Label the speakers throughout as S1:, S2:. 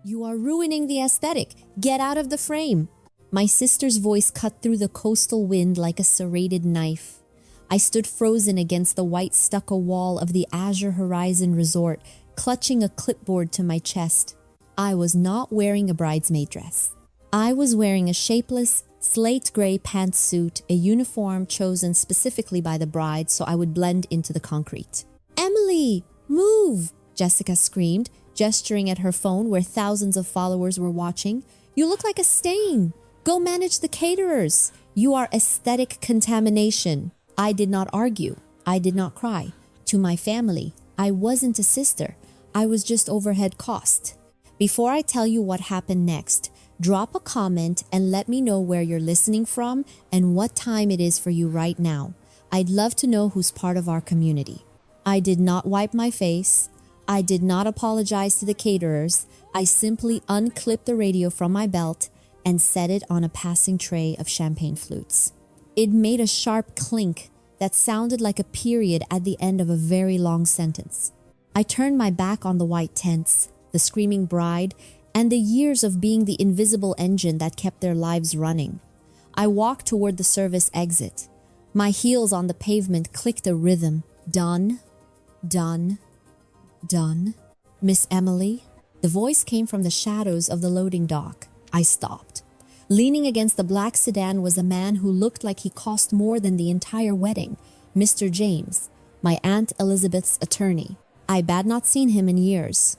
S1: You are ruining the aesthetic. Get out of the frame. My sister's voice cut through the coastal wind like a serrated knife. I stood frozen against the white stucco wall of the Azure Horizon Resort, clutching a clipboard to my chest. I was not wearing a bridesmaid dress. I was wearing a shapeless, slate gray pantsuit, a uniform chosen specifically by the bride so I would blend into the concrete. "Emily, move!" Jessica screamed, gesturing at her phone where thousands of followers were watching. "You look like a stain. Go manage the caterers. You are aesthetic contamination." I did not argue. I did not cry. To my family, I wasn't a sister. I was just overhead cost. Before I tell you what happened next, drop a comment and let me know where you're listening from and what time it is for you right now. I'd love to know who's part of our community. I did not wipe my face. I did not apologize to the caterers. I simply unclipped the radio from my belt and set it on a passing tray of champagne flutes. It made a sharp clink that sounded like a period at the end of a very long sentence. I turned my back on the white tents, the screaming bride, and the years of being the invisible engine that kept their lives running. I walked toward the service exit. My heels on the pavement clicked a rhythm. Done, done, done. "Miss Emily?" The voice came from the shadows of the loading dock. I stopped. Leaning against the black sedan was a man who looked like he cost more than the entire wedding, Mr. James, my Aunt Elizabeth's attorney. I had not seen him in years.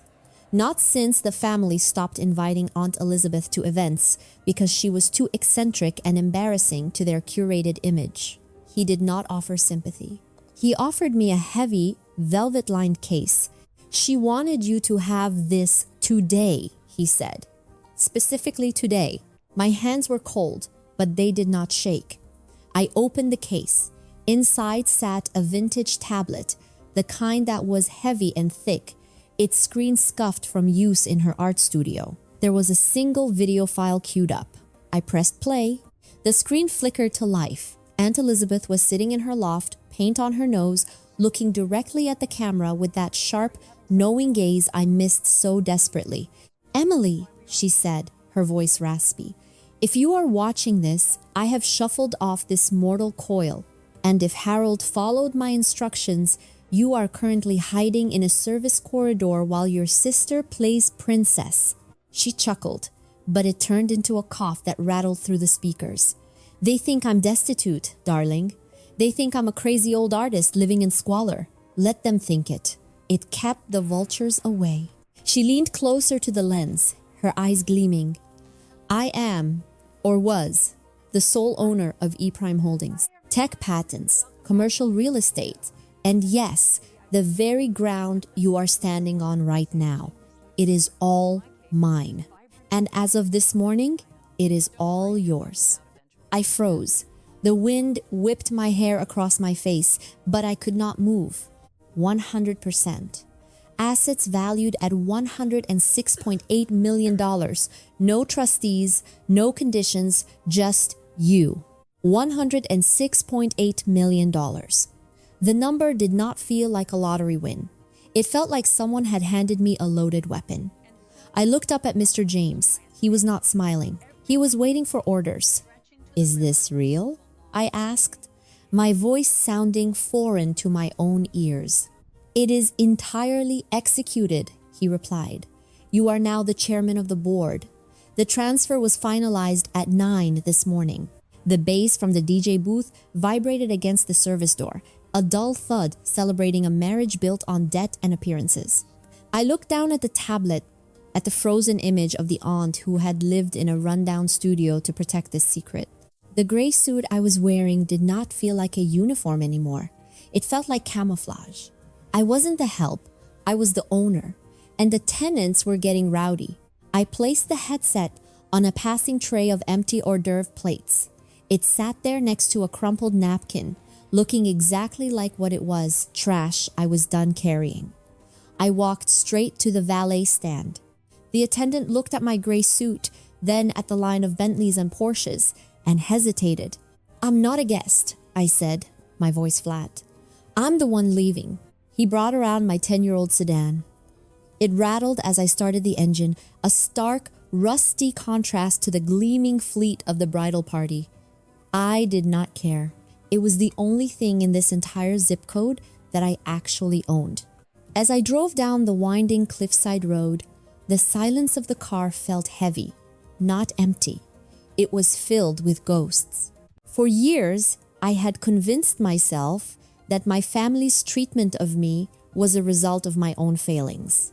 S1: Not since the family stopped inviting Aunt Elizabeth to events because she was too eccentric and embarrassing to their curated image. He did not offer sympathy. He offered me a heavy, velvet-lined case. "She wanted you to have this today," he said. "Specifically today." My hands were cold, but they did not shake. I opened the case. Inside sat a vintage tablet, the kind that was heavy and thick, its screen scuffed from use in her art studio. There was a single video file queued up. I pressed play. The screen flickered to life. Aunt Elizabeth was sitting in her loft, paint on her nose, looking directly at the camera with that sharp, knowing gaze I missed so desperately. "Emily," she said, her voice raspy, "if you are watching this, I have shuffled off this mortal coil, and if Harold followed my instructions, you are currently hiding in a service corridor while your sister plays princess." She chuckled, but it turned into a cough that rattled through the speakers. "They think I'm destitute, darling. They think I'm a crazy old artist living in squalor. Let them think it." It kept the vultures away. She leaned closer to the lens, her eyes gleaming. "I am, or was, the sole owner of E-Prime Holdings, tech patents, commercial real estate, and yes, the very ground you are standing on right now. It is all mine. And as of this morning, it is all yours." I froze. The wind whipped my hair across my face, but I could not move. 100%. Assets valued at $106.8 million. No trustees, no conditions, just you. $106.8 million. The number did not feel like a lottery win. It felt like someone had handed me a loaded weapon. I looked up at Mr. James. He was not smiling. He was waiting for orders. "Is this real?" I asked, my voice sounding foreign to my own ears. "It is entirely executed," he replied. "You are now the chairman of the board. The transfer was finalized at 9 this morning." The bass from the DJ booth vibrated against the service door, a dull thud celebrating a marriage built on debt and appearances. I looked down at the tablet, at the frozen image of the aunt who had lived in a rundown studio to protect this secret. The gray suit I was wearing did not feel like a uniform anymore. It felt like camouflage. I wasn't the help, I was the owner, and the tenants were getting rowdy. I placed the headset on a passing tray of empty hors d'oeuvre plates. It sat there next to a crumpled napkin, looking exactly like what it was, trash I was done carrying. I walked straight to the valet stand. The attendant looked at my gray suit, then at the line of Bentleys and Porsches, and hesitated. "I'm not a guest," I said, my voice flat. "I'm the one leaving." He brought around my 10-year-old sedan. It rattled as I started the engine, a stark, rusty contrast to the gleaming fleet of the bridal party. I did not care. It was the only thing in this entire zip code that I actually owned. As I drove down the winding cliffside road, the silence of the car felt heavy, not empty. It was filled with ghosts. For years, I had convinced myself that my family's treatment of me was a result of my own failings.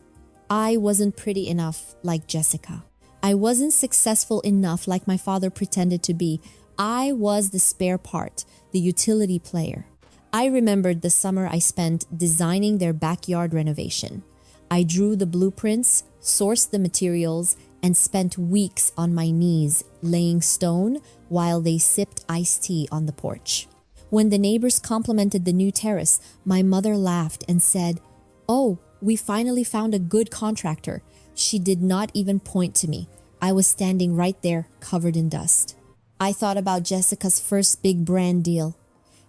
S1: I wasn't pretty enough like Jessica. I wasn't successful enough like my father pretended to be. I was the spare part, the utility player. I remembered the summer I spent designing their backyard renovation. I drew the blueprints, sourced the materials, and spent weeks on my knees laying stone while they sipped iced tea on the porch. When the neighbors complimented the new terrace, my mother laughed and said, "Oh, we finally found a good contractor." She did not even point to me. I was standing right there, covered in dust. I thought about Jessica's first big brand deal.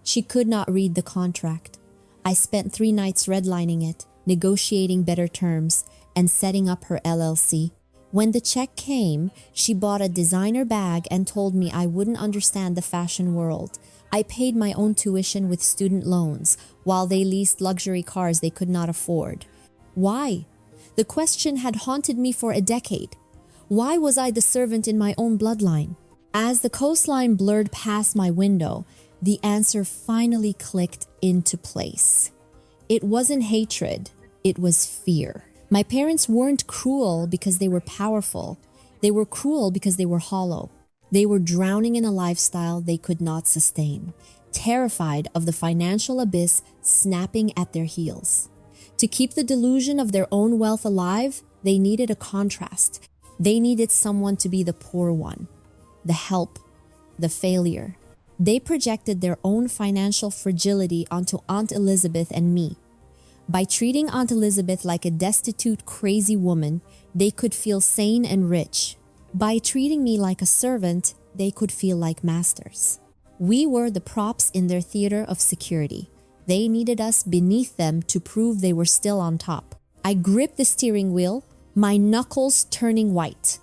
S1: She could not read the contract. I spent 3 nights redlining it, negotiating better terms, and setting up her LLC. When the check came, she bought a designer bag and told me I wouldn't understand the fashion world. I paid my own tuition with student loans, while they leased luxury cars they could not afford. Why? The question had haunted me for a decade. Why was I the servant in my own bloodline? As the coastline blurred past my window, the answer finally clicked into place. It wasn't hatred, it was fear. My parents weren't cruel because they were powerful. They were cruel because they were hollow. They were drowning in a lifestyle they could not sustain, terrified of the financial abyss snapping at their heels. To keep the delusion of their own wealth alive, they needed a contrast. They needed someone to be the poor one, the help, the failure. They projected their own financial fragility onto Aunt Elizabeth and me. By treating Aunt Elizabeth like a destitute, crazy woman, they could feel sane and rich. By treating me like a servant, they could feel like masters. We were the props in their theater of security. They needed us beneath them to prove they were still on top. I gripped the steering wheel, my knuckles turning white.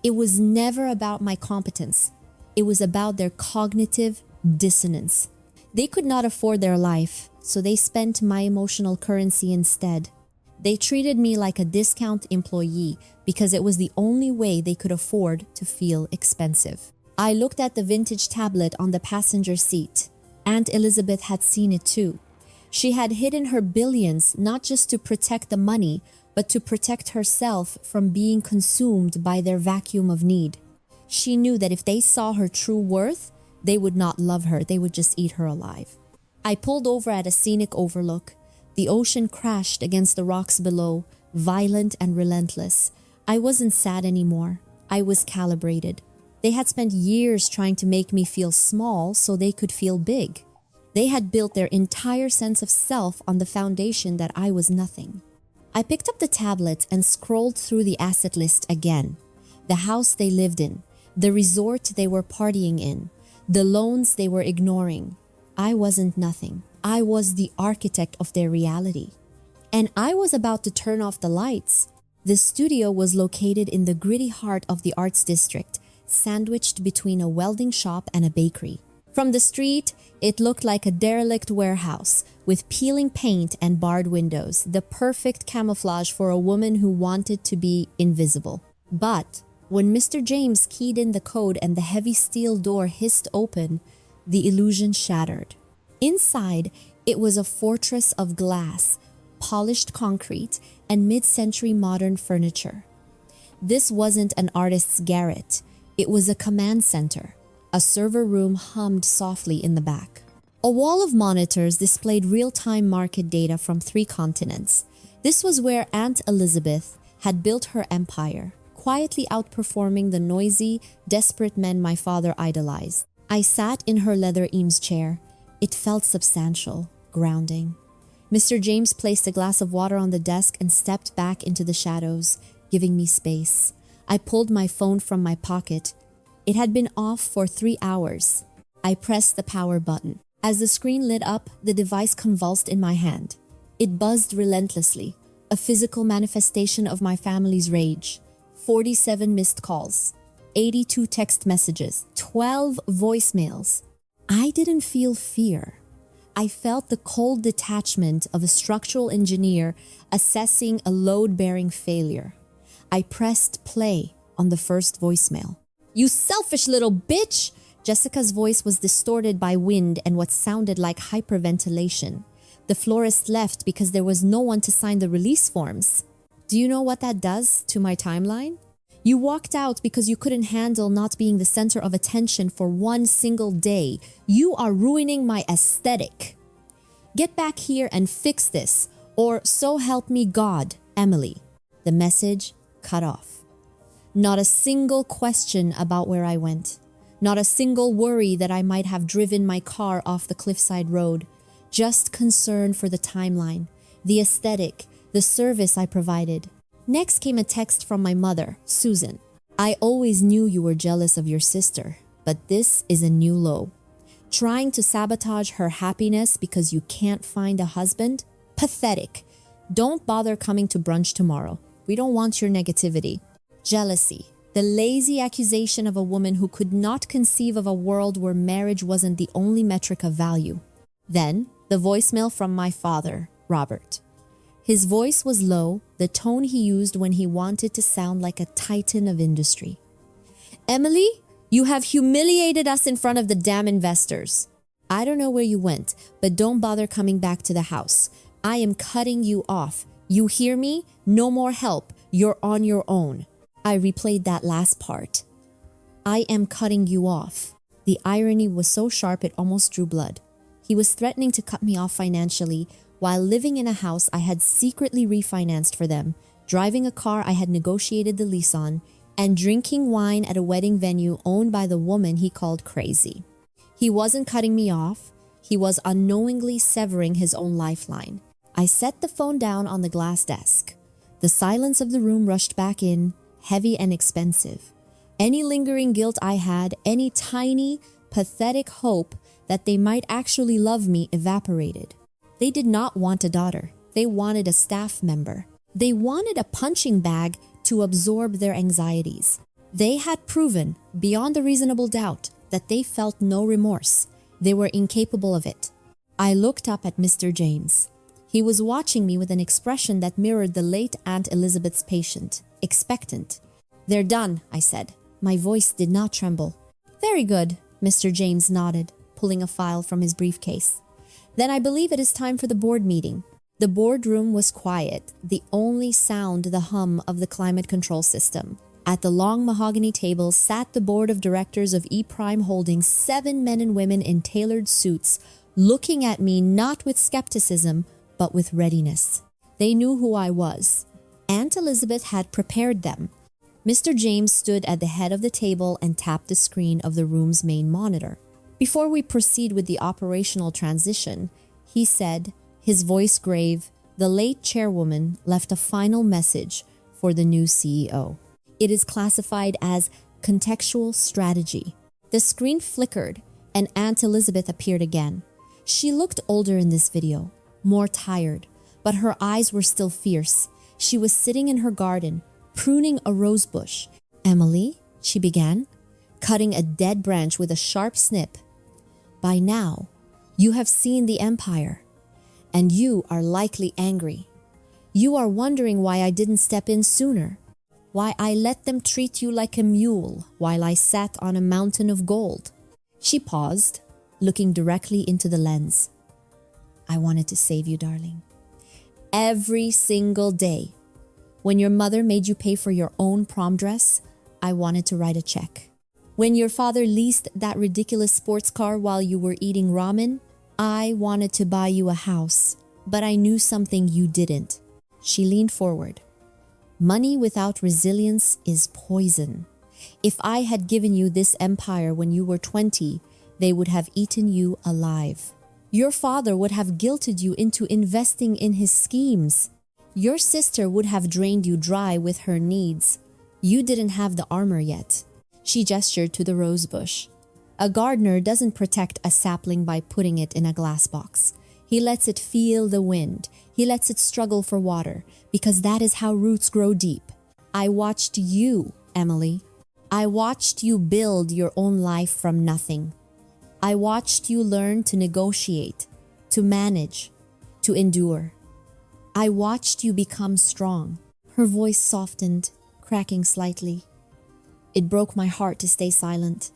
S1: It was never about my competence. It was about their cognitive dissonance. They could not afford their life, so they spent my emotional currency instead. They treated me like a discount employee because it was the only way they could afford to feel expensive. I looked at the vintage tablet on the passenger seat. Aunt Elizabeth had seen it too. She had hidden her billions not just to protect the money, but to protect herself from being consumed by their vacuum of need. She knew that if they saw her true worth, they would not love her, they would just eat her alive. I pulled over at a scenic overlook. The ocean crashed against the rocks below, violent and relentless. I wasn't sad anymore. I was calibrated. They had spent years trying to make me feel small so they could feel big. They had built their entire sense of self on the foundation that I was nothing. I picked up the tablet and scrolled through the asset list again. The house they lived in, the resort they were partying in, the loans they were ignoring. I wasn't nothing. I was the architect of their reality. And I was about to turn off the lights. The studio was located in the gritty heart of the arts district, sandwiched between a welding shop and a bakery. From the street, it looked like a derelict warehouse with peeling paint and barred windows, the perfect camouflage for a woman who wanted to be invisible. But when Mr. James keyed in the code and the heavy steel door hissed open, the illusion shattered. Inside, it was a fortress of glass, polished concrete, and mid-century modern furniture. This wasn't an artist's garret. It was a command center. A server room hummed softly in the back. A wall of monitors displayed real-time market data from 3 continents. This was where Aunt Elizabeth had built her empire, quietly outperforming the noisy, desperate men my father idolized. I sat in her leather Eames chair. It felt substantial, grounding. Mr. James placed a glass of water on the desk and stepped back into the shadows, giving me space. I pulled my phone from my pocket. It had been off for 3 hours. I pressed the power button. As the screen lit up, the device convulsed in my hand. It buzzed relentlessly, a physical manifestation of my family's rage. 47 missed calls, 82 text messages, 12 voicemails. I didn't feel fear. I felt the cold detachment of a structural engineer assessing a load-bearing failure. I pressed play on the first voicemail. "You selfish little bitch!" Jessica's voice was distorted by wind and what sounded like hyperventilation. The florist left because there was no one to sign the release forms. Do you know what that does to my timeline? You walked out because you couldn't handle not being the center of attention for one single day. You are ruining my aesthetic. Get back here and fix this, or so help me God, Emily. The message cut off. Not a single question about where I went. Not a single worry that I might have driven my car off the cliffside road. Just concern for the timeline, the aesthetic, the service I provided. Next came a text from my mother, Susan. "I always knew you were jealous of your sister, but this is a new low. Trying to sabotage her happiness because you can't find a husband? Pathetic. Don't bother coming to brunch tomorrow. We don't want your negativity." Jealousy, the lazy accusation of a woman who could not conceive of a world where marriage wasn't the only metric of value. Then, the voicemail from my father, Robert. His voice was low, the tone he used when he wanted to sound like a titan of industry. "Emily, you have humiliated us in front of the damn investors. I don't know where you went, but don't bother coming back to the house. I am cutting you off. You hear me? No more help. You're on your own." I replayed that last part. I am cutting you off. The irony was so sharp it almost drew blood. He was threatening to cut me off financially while living in a house I had secretly refinanced for them, driving a car I had negotiated the lease on, and drinking wine at a wedding venue owned by the woman he called crazy. He wasn't cutting me off. He was unknowingly severing his own lifeline. I set the phone down on the glass desk. The silence of the room rushed back in, heavy and expensive. Any lingering guilt I had, any tiny, pathetic hope that they might actually love me evaporated. They did not want a daughter. They wanted a staff member. They wanted a punching bag to absorb their anxieties. They had proven, beyond a reasonable doubt, that they felt no remorse. They were incapable of it. I looked up at Mr. James. He was watching me with an expression that mirrored the late Aunt Elizabeth's patient, expectant. "They're done," I said. My voice did not tremble. "Very good," Mr. James nodded, pulling a file from his briefcase. "Then I believe it is time for the board meeting." The boardroom was quiet, the only sound the hum of the climate control system. At the long mahogany table sat the board of directors of E-Prime Holdings, 7 men and women in tailored suits, looking at me not with skepticism, but with readiness. They knew who I was. Aunt Elizabeth had prepared them. Mr. James stood at the head of the table and tapped the screen of the room's main monitor. Before we proceed with the operational transition, he said, his voice grave, the late chairwoman left a final message for the new CEO. It is classified as contextual strategy. The screen flickered and Aunt Elizabeth appeared again. She looked older in this video, more tired, but her eyes were still fierce. She was sitting in her garden, pruning a rose bush. "Emily," she began, cutting a dead branch with a sharp snip. "By now, you have seen the empire, and you are likely angry. You are wondering why I didn't step in sooner, why I let them treat you like a mule while I sat on a mountain of gold." She paused, looking directly into the lens. "I wanted to save you, darling. Every single day. When your mother made you pay for your own prom dress, I wanted to write a check. When your father leased that ridiculous sports car while you were eating ramen, I wanted to buy you a house, but I knew something you didn't." She leaned forward. "Money without resilience is poison. If I had given you this empire when you were 20, they would have eaten you alive. Your father would have guilted you into investing in his schemes. Your sister would have drained you dry with her needs. You didn't have the armor yet." She gestured to the rose bush. "A gardener doesn't protect a sapling by putting it in a glass box. He lets it feel the wind. He lets it struggle for water because that is how roots grow deep. I watched you, Emily. I watched you build your own life from nothing. I watched you learn to negotiate, to manage, to endure. I watched you become strong. Her voice softened, cracking slightly. It broke my heart to stay silent,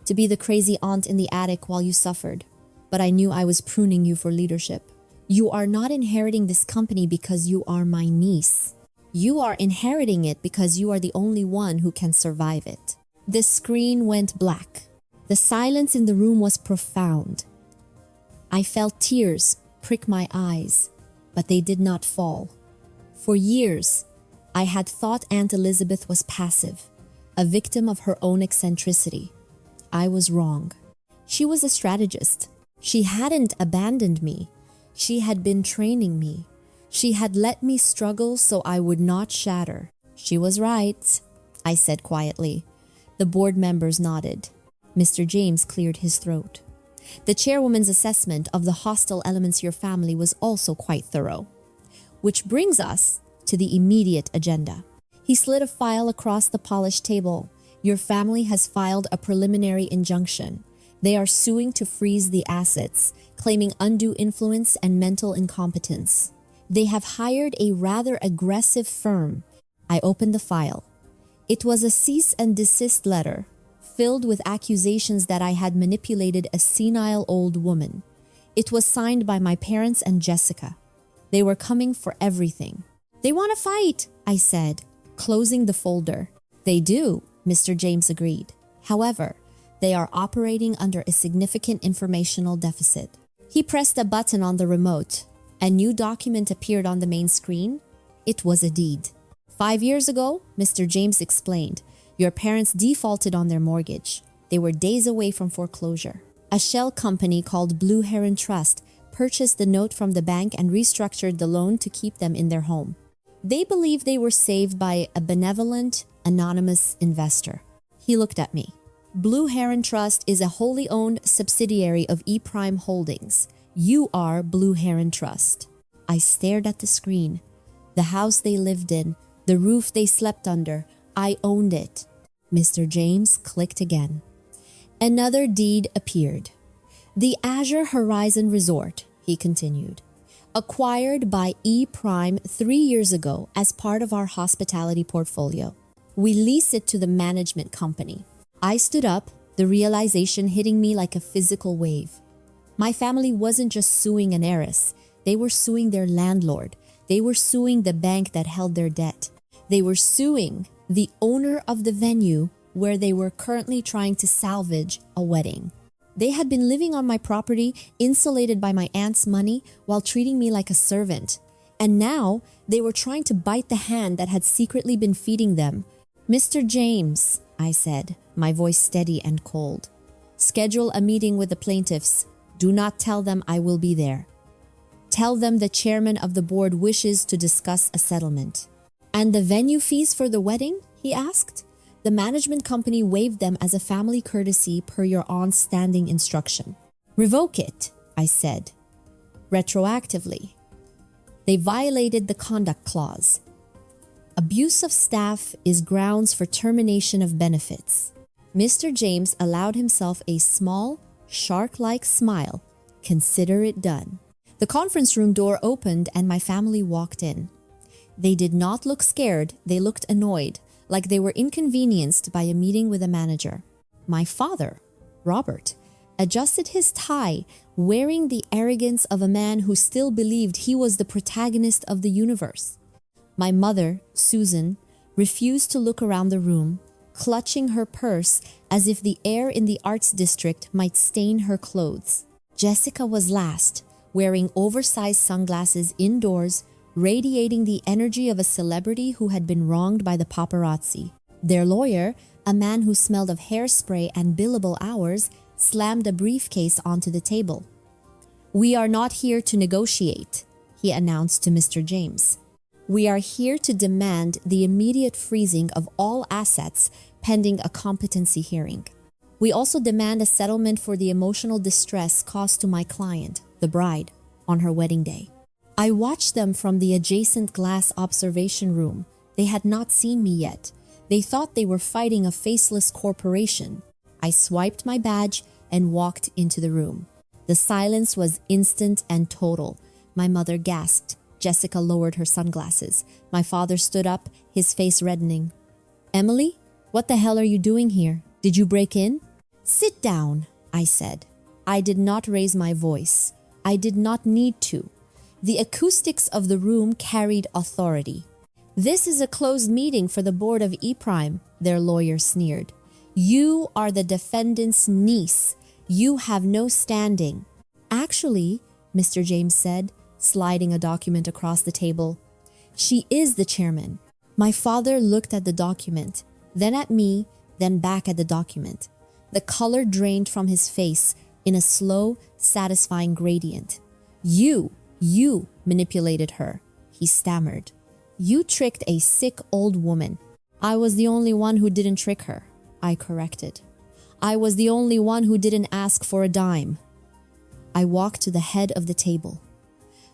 S1: to be the crazy aunt in the attic while you suffered. But I knew I was pruning you for leadership. You are not inheriting this company because you are my niece. You are inheriting it because you are the only one who can survive it. The screen went black. The silence in the room was profound. I felt tears prick my eyes, but they did not fall. For years, I had thought Aunt Elizabeth was passive, a victim of her own eccentricity. I was wrong. She was a strategist. She hadn't abandoned me. She had been training me. She had let me struggle so I would not shatter. She was right, I said quietly. The board members nodded. Mr. James cleared his throat. The chairwoman's assessment of the hostile elements your family was also quite thorough. Which brings us to the immediate agenda. He slid a file across the polished table. Your family has filed a preliminary injunction. They are suing to freeze the assets, claiming undue influence and mental incompetence. They have hired a rather aggressive firm. I opened the file. It was a cease and desist letter, filled with accusations that I had manipulated a senile old woman. It was signed by my parents and Jessica. They were coming for everything. They want to fight, I said, closing the folder. They do, Mr. James agreed. However, they are operating under a significant informational deficit. He pressed a button on the remote. A new document appeared on the main screen. It was a deed. 5 years ago, Mr. James explained, your parents defaulted on their mortgage. They were days away from foreclosure. A shell company called Blue Heron Trust purchased the note from the bank and restructured the loan to keep them in their home. They believed they were saved by a benevolent, anonymous investor. He looked at me. Blue Heron Trust is a wholly owned subsidiary of E-Prime Holdings. You are Blue Heron Trust. I stared at the screen. The house they lived in, the roof they slept under, I owned it. Mr. James clicked again. Another deed appeared. The Azure Horizon Resort, he continued, acquired by E-Prime 3 years ago as part of our hospitality portfolio. We lease it to the management company. I stood up, the realization hitting me like a physical wave. My family wasn't just suing an heiress. They were suing their landlord. They were suing the bank that held their debt. They were suing the owner of the venue where they were currently trying to salvage a wedding. They had been living on my property, insulated by my aunt's money, while treating me like a servant. And now they were trying to bite the hand that had secretly been feeding them. Mr. James, I said, my voice steady and cold. Schedule a meeting with the plaintiffs. Do not tell them I will be there. Tell them the chairman of the board wishes to discuss a settlement. And the venue fees for the wedding? He asked. The management company waived them as a family courtesy per your aunt's standing instruction. Revoke it, I said, retroactively. They violated the conduct clause. Abuse of staff is grounds for termination of benefits. Mr. James allowed himself a small, shark-like smile. Consider it done. The conference room door opened and my family walked in. They did not look scared, they looked annoyed, like they were inconvenienced by a meeting with a manager. My father, Robert, adjusted his tie, wearing the arrogance of a man who still believed he was the protagonist of the universe. My mother, Susan, refused to look around the room, clutching her purse as if the air in the arts district might stain her clothes. Jessica was last, wearing oversized sunglasses indoors, radiating the energy of a celebrity who had been wronged by the paparazzi. Their lawyer, a man who smelled of hairspray and billable hours, slammed a briefcase onto the table. We are not here to negotiate, he announced to Mr. James. We are here to demand the immediate freezing of all assets pending a competency hearing. We also demand a settlement for the emotional distress caused to my client, the bride, on her wedding day. I watched them from the adjacent glass observation room. They had not seen me yet. They thought they were fighting a faceless corporation. I swiped my badge and walked into the room. The silence was instant and total. My mother gasped. Jessica lowered her sunglasses. My father stood up, his face reddening. "Emily, what the hell are you doing here? Did you break in?" "Sit down," I said. I did not raise my voice. I did not need to. The acoustics of the room carried authority. "This is a closed meeting for the board of E-Prime," their lawyer sneered. "You are the defendant's niece. You have no standing." "Actually," Mr. James said, sliding a document across the table, "she is the chairman." My father looked at the document, then at me, then back at the document. The color drained from his face in a slow, satisfying gradient. You manipulated her," he stammered. "You tricked a sick old woman." "I was the only one who didn't trick her," I corrected. "I was the only one who didn't ask for a dime." I walked to the head of the table.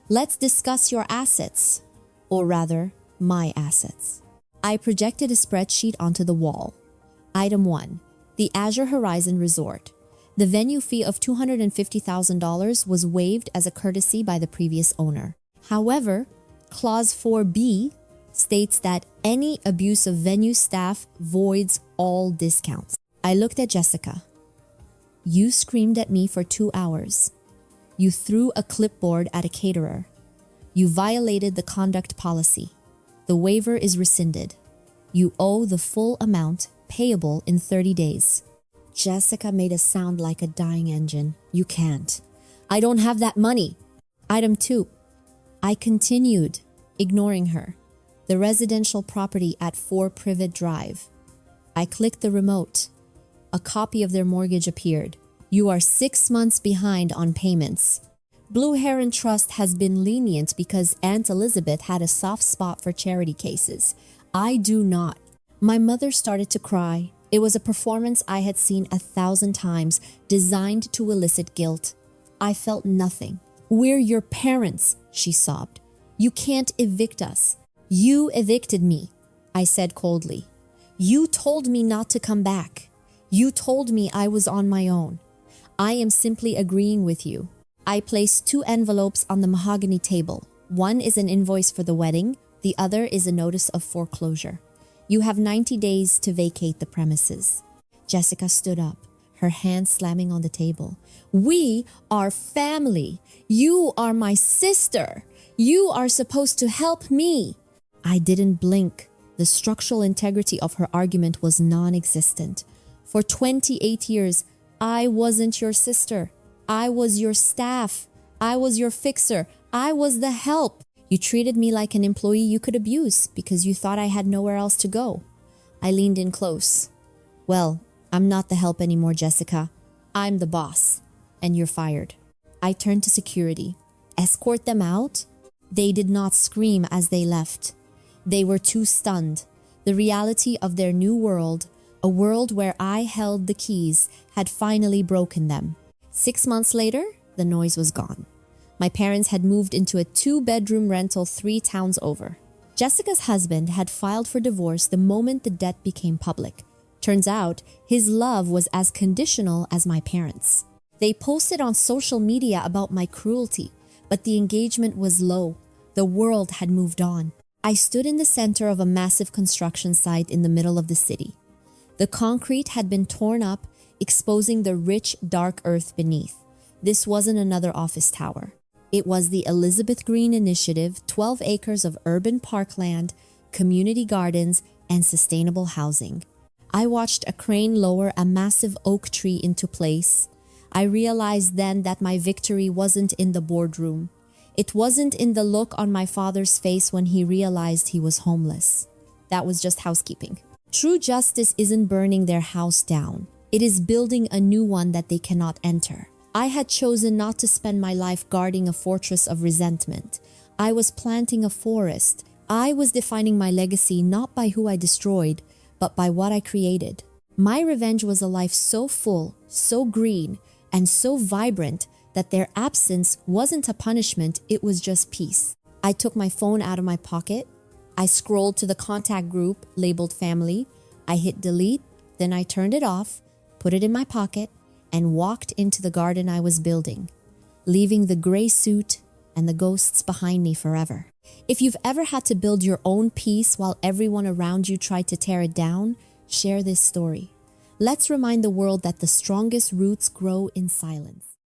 S1: "Let's discuss your assets, or rather, my assets." I projected a spreadsheet onto the wall. Item 1, the Azure Horizon Resort. The venue fee of $250,000 was waived as a courtesy by the previous owner. However, Clause 4B states that any abuse of venue staff voids all discounts. I looked at Jessica. "You screamed at me for 2 hours. You threw a clipboard at a caterer. You violated the conduct policy. The waiver is rescinded. You owe the full amount payable in 30 days. Jessica made a sound like a dying engine. "You can't. I don't have that money." Item 2. I continued, ignoring her. The residential property at 4 Privet Drive. I clicked the remote. A copy of their mortgage appeared. "You are 6 months behind on payments. Blue Heron Trust has been lenient because Aunt Elizabeth had a soft spot for charity cases. I do not." My mother started to cry. It was a performance I had seen 1,000 times, designed to elicit guilt. I felt nothing. "We're your parents," she sobbed. "You can't evict us." "You evicted me," I said coldly. "You told me not to come back. You told me I was on my own. I am simply agreeing with you." I placed 2 envelopes on the mahogany table. One is an invoice for the wedding, the other is a notice of foreclosure. "You have 90 days to vacate the premises." Jessica stood up, her hand slamming on the table. "We are family. You are my sister. You are supposed to help me." I didn't blink. The structural integrity of her argument was non-existent. For 28 years, I wasn't your sister. I was your staff. I was your fixer. I was the help. You treated me like an employee you could abuse because you thought I had nowhere else to go. I leaned in close. "Well, I'm not the help anymore, Jessica. I'm the boss, and you're fired." I turned to security. "Escort them out?" They did not scream as they left. They were too stunned. The reality of their new world, a world where I held the keys, had finally broken them. 6 months later, the noise was gone. My parents had moved into a 2-bedroom rental 3 towns over. Jessica's husband had filed for divorce the moment the debt became public. Turns out, his love was as conditional as my parents'. They posted on social media about my cruelty, but the engagement was low. The world had moved on. I stood in the center of a massive construction site in the middle of the city. The concrete had been torn up, exposing the rich, dark earth beneath. This wasn't another office tower. It was the Elizabeth Green Initiative, 12 acres of urban parkland, community gardens, and sustainable housing. I watched a crane lower a massive oak tree into place. I realized then that my victory wasn't in the boardroom. It wasn't in the look on my father's face when he realized he was homeless. That was just housekeeping. True justice isn't burning their house down. It is building a new one that they cannot enter. I had chosen not to spend my life guarding a fortress of resentment. I was planting a forest. I was defining my legacy not by who I destroyed, but by what I created. My revenge was a life so full, so green, and so vibrant that their absence wasn't a punishment, it was just peace. I took my phone out of my pocket. I scrolled to the contact group labeled family. I hit delete, then I turned it off, put it in my pocket, and walked into the garden I was building, leaving the gray suit and the ghosts behind me forever. If you've ever had to build your own peace while everyone around you tried to tear it down, share this story. Let's remind the world that the strongest roots grow in silence.